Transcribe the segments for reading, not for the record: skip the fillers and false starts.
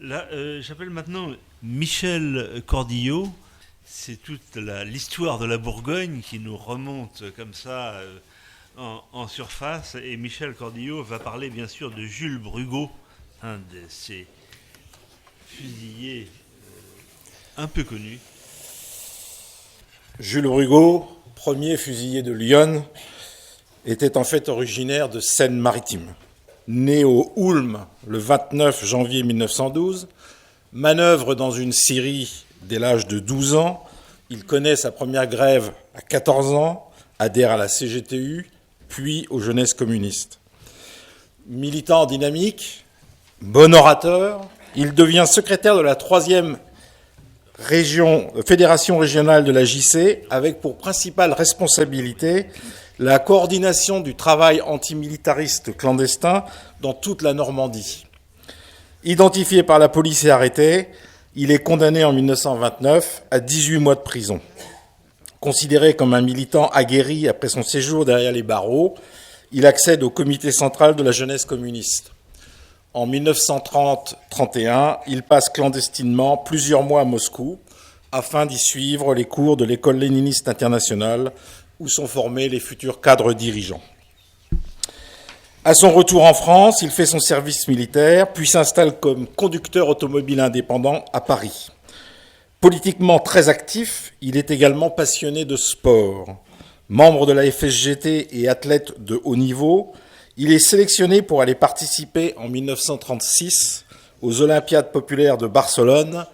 Là, j'appelle maintenant Michel Cordillo. C'est toute l'histoire de la Bourgogne qui nous remonte comme ça en surface. Et Michel Cordillo va parler bien sûr de Jules Brugaut, un de ces fusiliers un peu connus. Jules Brugaut, premier fusilier de Lyon, était en fait originaire de Seine-Maritime. Né au Houlme le 29 janvier 1912, manœuvre dans une Syrie dès l'âge de 12 ans, il connaît sa première grève à 14 ans, adhère à la CGTU, puis aux Jeunesses communistes. Militant dynamique, bon orateur, il devient secrétaire de la 3e fédération régionale de la JC, avec pour principale responsabilité la coordination du travail antimilitariste clandestin dans toute la Normandie. Identifié par la police et arrêté, il est condamné en 1929 à 18 mois de prison. Considéré comme un militant aguerri après son séjour derrière les barreaux, il accède au comité central de la jeunesse communiste. En 1930-31, il passe clandestinement plusieurs mois à Moscou afin d'y suivre les cours de l'école léniniste internationale où sont formés les futurs cadres dirigeants. À son retour en France, il fait son service militaire, puis s'installe comme conducteur automobile indépendant à Paris. Politiquement très actif, il est également passionné de sport. Membre de la FSGT et athlète de haut niveau, il est sélectionné pour aller participer en 1936 aux Olympiades populaires de Barcelone,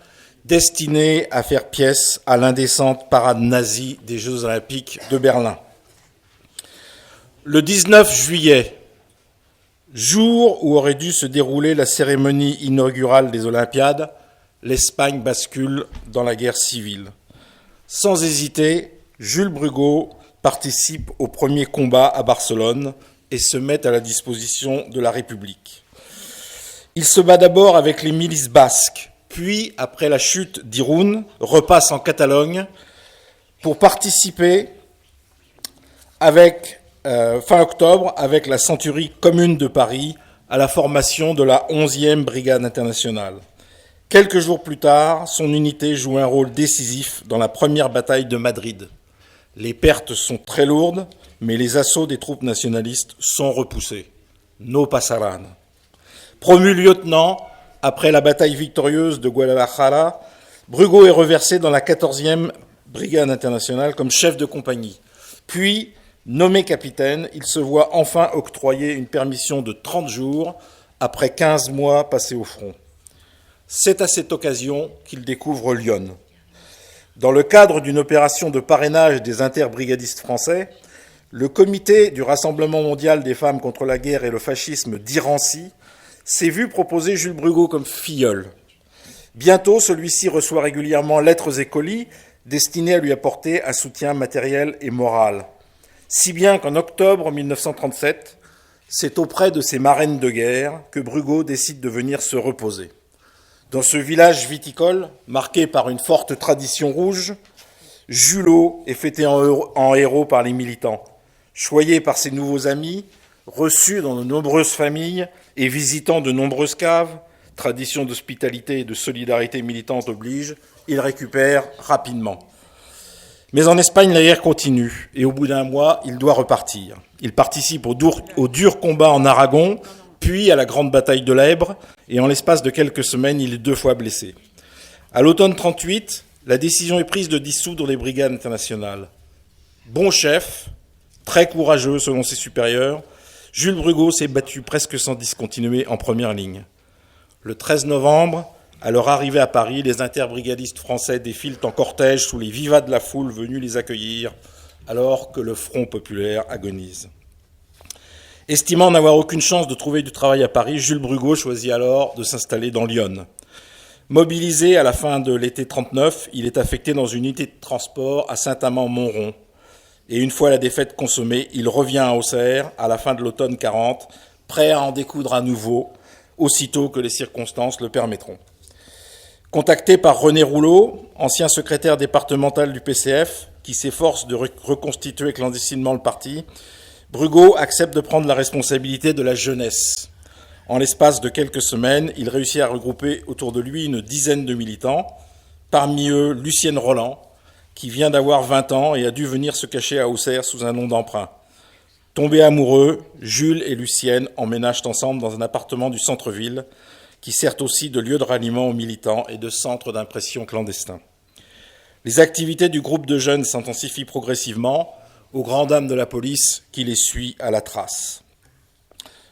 destinées à faire pièce à l'indécente parade nazie des Jeux olympiques de Berlin. Le 19 juillet, jour où aurait dû se dérouler la cérémonie inaugurale des Olympiades, l'Espagne bascule dans la guerre civile. Sans hésiter, Jules Brugaut participe au premier combat à Barcelone et se met à la disposition de la République. Il se bat d'abord avec les milices basques, puis, après la chute d'Irún, repasse en Catalogne pour participer fin octobre avec la Centurie commune de Paris à la formation de la 11e Brigade internationale. Quelques jours plus tard, son unité joue un rôle décisif dans la première bataille de Madrid. Les pertes sont très lourdes, mais les assauts des troupes nationalistes sont repoussés. No pasarán. Promu lieutenant, après la bataille victorieuse de Guadalajara, Brugaut est reversé dans la 14e Brigade internationale comme chef de compagnie. Puis, nommé capitaine, il se voit enfin octroyer une permission de 30 jours après 15 mois passés au front. C'est à cette occasion qu'il découvre Lyon. Dans le cadre d'une opération de parrainage des interbrigadistes français, le comité du Rassemblement mondial des femmes contre la guerre et le fascisme d'Irancy s'est vu proposer Jules Brugaut comme filleul. Bientôt, celui-ci reçoit régulièrement lettres et colis destinés à lui apporter un soutien matériel et moral. Si bien qu'en octobre 1937, c'est auprès de ses marraines de guerre que Brugaut décide de venir se reposer. Dans ce village viticole, marqué par une forte tradition rouge, Julot est fêté en héros par les militants. Choyé par ses nouveaux amis, reçu dans de nombreuses familles et visitant de nombreuses caves, tradition d'hospitalité et de solidarité militante oblige, il récupère rapidement. Mais en Espagne, la guerre continue et au bout d'un mois, il doit repartir. Il participe au dur combat en Aragon, puis à la grande bataille de l'Èbre, et en l'espace de quelques semaines, il est 2 fois blessé. À l'automne 1938, la décision est prise de dissoudre les brigades internationales. Bon chef, très courageux selon ses supérieurs, Jules Brugaut s'est battu presque sans discontinuer en première ligne. Le 13 novembre, à leur arrivée à Paris, les interbrigadistes français défilent en cortège sous les vivas de la foule venue les accueillir, alors que le Front populaire agonise. Estimant n'avoir aucune chance de trouver du travail à Paris, Jules Brugaut choisit alors de s'installer dans Lyon. Mobilisé à la fin de l'été 1939, il est affecté dans une unité de transport à Saint-Amand-Montrond. Et une fois la défaite consommée, il revient à Auxerre à la fin de l'automne 40, prêt à en découdre à nouveau, aussitôt que les circonstances le permettront. Contacté par René Rouleau, ancien secrétaire départemental du PCF, qui s'efforce de reconstituer clandestinement le parti, Brugaut accepte de prendre la responsabilité de la jeunesse. En l'espace de quelques semaines, il réussit à regrouper autour de lui une dizaine de militants, parmi eux Lucienne Roland, qui vient d'avoir 20 ans et a dû venir se cacher à Auxerre sous un nom d'emprunt. Tombés amoureux, Jules et Lucienne emménagent ensemble dans un appartement du centre-ville, qui sert aussi de lieu de ralliement aux militants et de centre d'impression clandestin. Les activités du groupe de jeunes s'intensifient progressivement, aux grandes dames de la police qui les suit à la trace.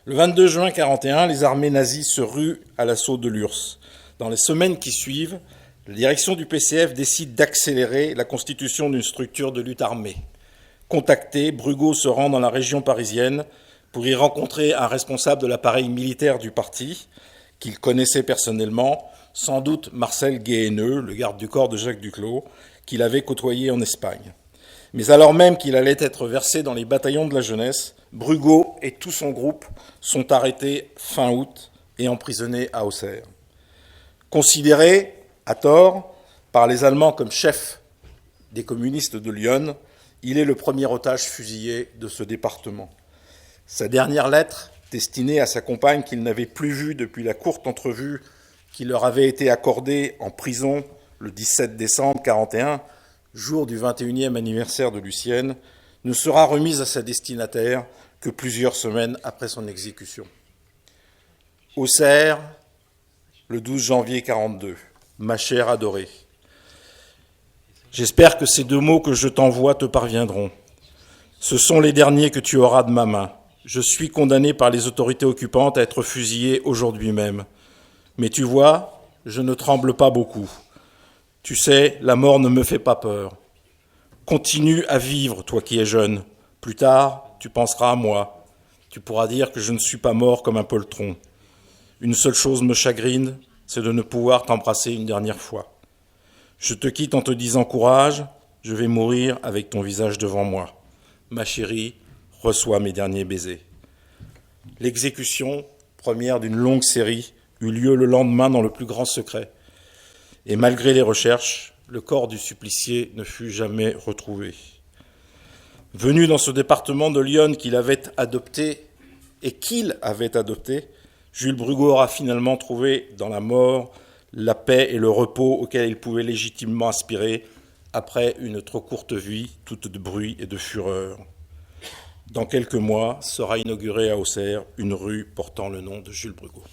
Le 22 juin 1941, les armées nazies se ruent à l'assaut de l'URSS. Dans les semaines qui suivent, la direction du PCF décide d'accélérer la constitution d'une structure de lutte armée. Contacté, Brugot se rend dans la région parisienne pour y rencontrer un responsable de l'appareil militaire du parti, qu'il connaissait personnellement, sans doute Marcel Guéheneux, le garde du corps de Jacques Duclos, qu'il avait côtoyé en Espagne. Mais alors même qu'il allait être versé dans les bataillons de la jeunesse, Brugot et tout son groupe sont arrêtés fin août et emprisonnés à Auxerre. Considéré, à tort, par les Allemands comme chef des communistes de Lyon, il est le premier otage fusillé de ce département. Sa dernière lettre, destinée à sa compagne qu'il n'avait plus vue depuis la courte entrevue qui leur avait été accordée en prison le 17 décembre 1941, jour du 21e anniversaire de Lucienne, ne sera remise à sa destinataire que plusieurs semaines après son exécution. Auxerre, le 12 janvier 1942. Ma chère adorée. J'espère que ces 2 mots que je t'envoie te parviendront. Ce sont les derniers que tu auras de ma main. Je suis condamné par les autorités occupantes à être fusillé aujourd'hui même. Mais tu vois, je ne tremble pas beaucoup. Tu sais, la mort ne me fait pas peur. Continue à vivre, toi qui es jeune. Plus tard, tu penseras à moi. Tu pourras dire que je ne suis pas mort comme un poltron. Une seule chose me chagrine, c'est de ne pouvoir t'embrasser une dernière fois. Je te quitte en te disant courage, je vais mourir avec ton visage devant moi. Ma chérie, reçois mes derniers baisers. L'exécution, première d'une longue série, eut lieu le lendemain dans le plus grand secret. Et malgré les recherches, le corps du supplicié ne fut jamais retrouvé. Venu dans ce département de Lyon qu'il avait adopté, Jules Brugot aura finalement trouvé dans la mort la paix et le repos auxquels il pouvait légitimement aspirer après une trop courte vie, toute de bruit et de fureur. Dans quelques mois sera inaugurée à Auxerre une rue portant le nom de Jules Brugot.